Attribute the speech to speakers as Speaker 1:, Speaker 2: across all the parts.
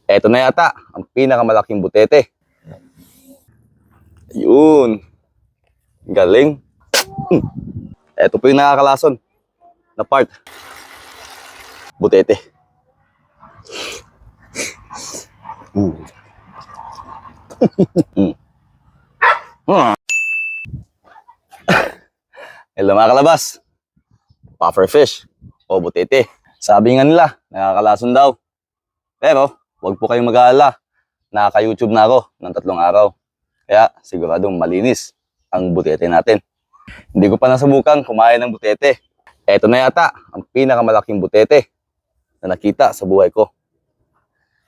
Speaker 1: Eto na yata ang pinakamalaking butete. Yun. Galing. Eto po yung nakakalason na part. Butete. Hello mga kalabas. Puffer fish o butete. Sabi nga nila, nakakalason daw. Pero, huwag po kayong mag-aalala. Nakaka-YouTube na ako ng 3 araw. Kaya, siguradong malinis ang butete natin. Hindi ko pa nasubukan kumain ng butete. Eto na yata ang pinakamalaking butete na nakita sa buhay ko.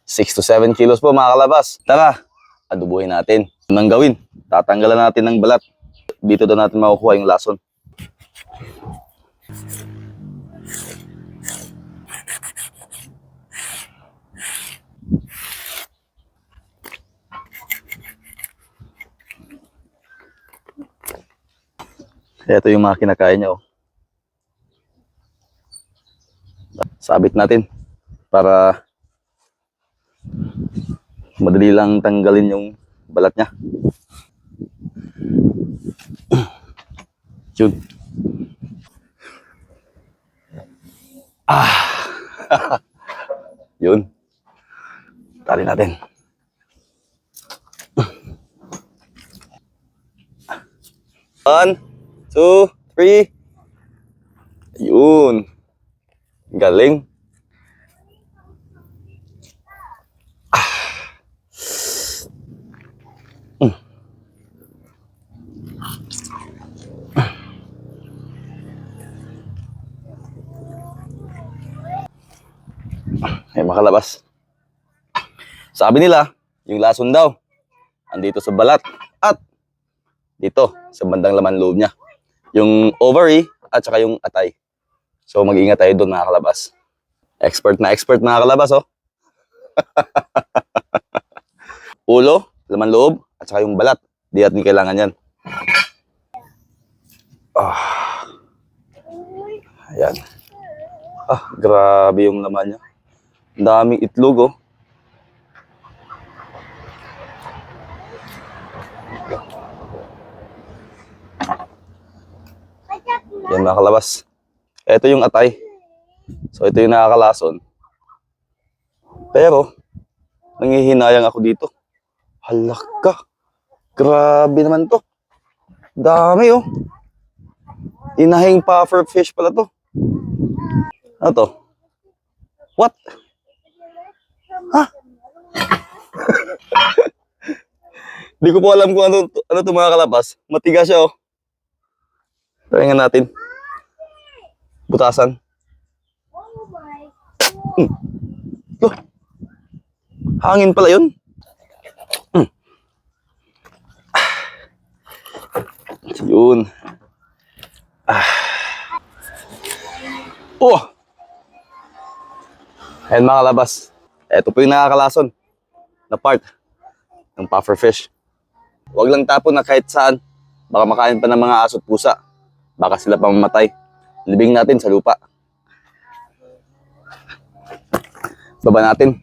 Speaker 1: 6 to 7 kilos po mga kalabas. Tara, adubuhin natin. Anong gawin? Tatanggalan natin ng balat. Dito daw natin makukuha yung lason. Ito yung mga kinakain niya. Oh. Sabit natin para madali lang tanggalin yung balat niya. Yun. Yun. Tali natin. One, 2, 3. Yun. Galing. Ay, makalabas. Sabi nila, yung lason daw, andito sa balat at dito sa bandang laman loob niya. Yung ovary at saka yung atay. So mag-ingat tayo doon mga kalabas. Expert na expert mga kalabas, oh. Ulo, laman loob at saka yung balat. Di natin kailangan yan. Ayan. Grabe yung laman niya. Ang daming itlog, oh. Yan mga kalabas. Ito yung atay. So ito yung nakakalason. Pero, nangihinayang ako dito. Halaka. Grabe naman to. Dami, oh. Inahing puffer fish pala to. Ano to? What? Ha? Hindi ko po alam kung ano to mga kalabas. Matigas siya, oh. Try natin. Butasan. Oh. Hangin pala yun. Yun. Oh! Ayan mga kalabas. Ito po yung nakakalason na part ng puffer fish. Huwag lang tapon na kahit saan. Baka makain pa ng mga aso at pusa. Baka sila pa mamatay. Libing natin sa lupa. Baba natin.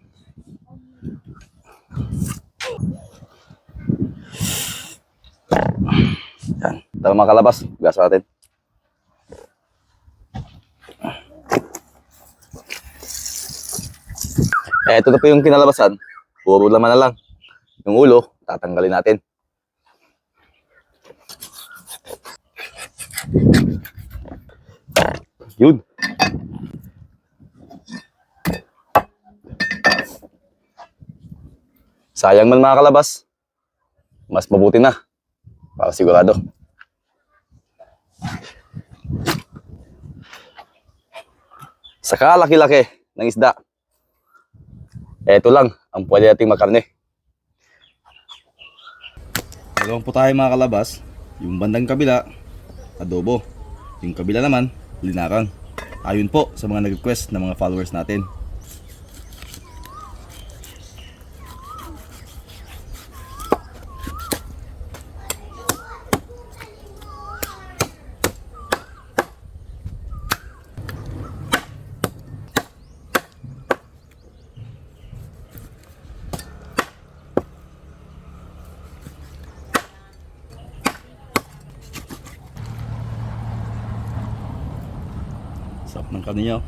Speaker 1: Yan. Tama mga kalabas. Gasa natin. Ito na po yung kinalabasan. Puro laman na lang. Yung ulo, tatanggalin natin. Yun. Sayang man mga kalabas. Mas mabuti na. Para sigurado. Sa kalaki-laki ng isda, eto lang ang pwede nating makarne. Dalawang po tayo mga kalabas. Yung bandang kabila, adobo. Yung kabila naman, linakan. Ayun po sa mga nag-request ng mga followers natin. ng kaniya.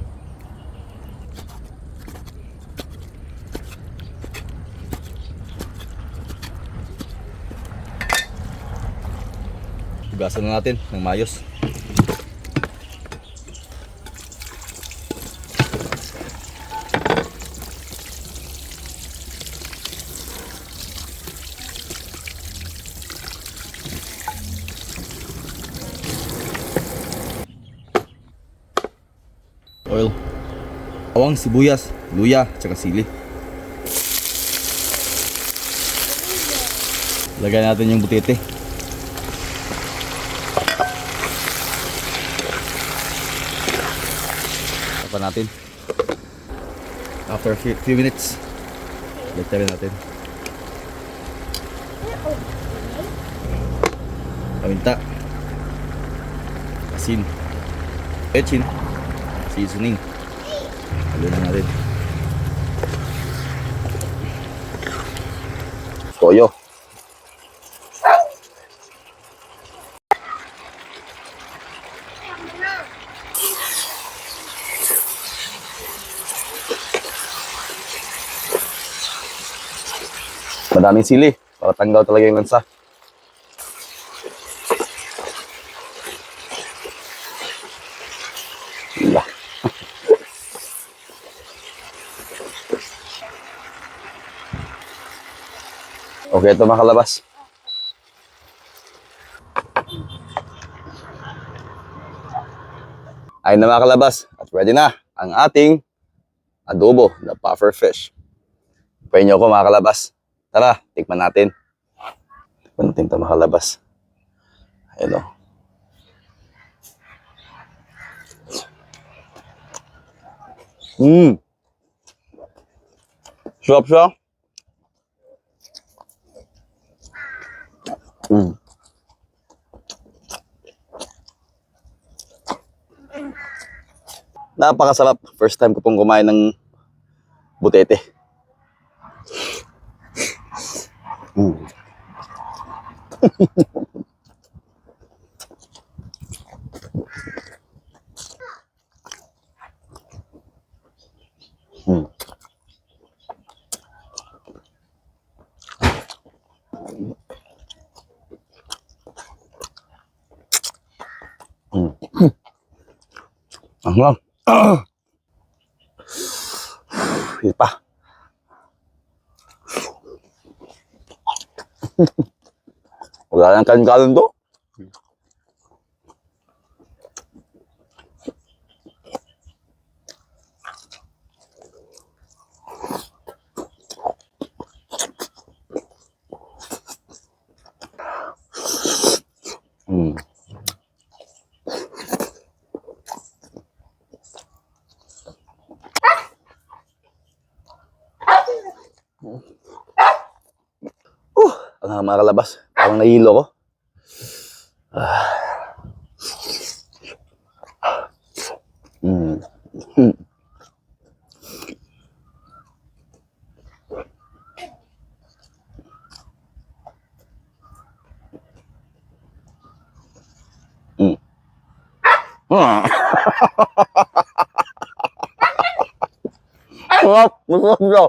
Speaker 1: Hugasan na natin ng mayos. Oil, bawang, sibuyas, luya, tsaka sili. Lagay natin yung butete. Tapan natin. After few minutes, lagyan natin. Paminta, asin, etchin, seasoning. Haluin na natin. Toyo. Madaming sili para tanggal talaga yung lansa. Lah. Okay, ito mga kalabas. Ayun na mga kalabas, at ready na ang ating adobo, the puffer fish. Pwede nyo ako mga kalabas. Tara, tikman natin. Tikman natin ito mga kalabas. Ayun o. Sarap siya. Napakasarap. First time ko pong kumain ng butete. Ang lang. Hindi pa. Wala lang kanin-kanin to. Ang mga kalabas, parang nahilo ko. Masarap, masarap daw.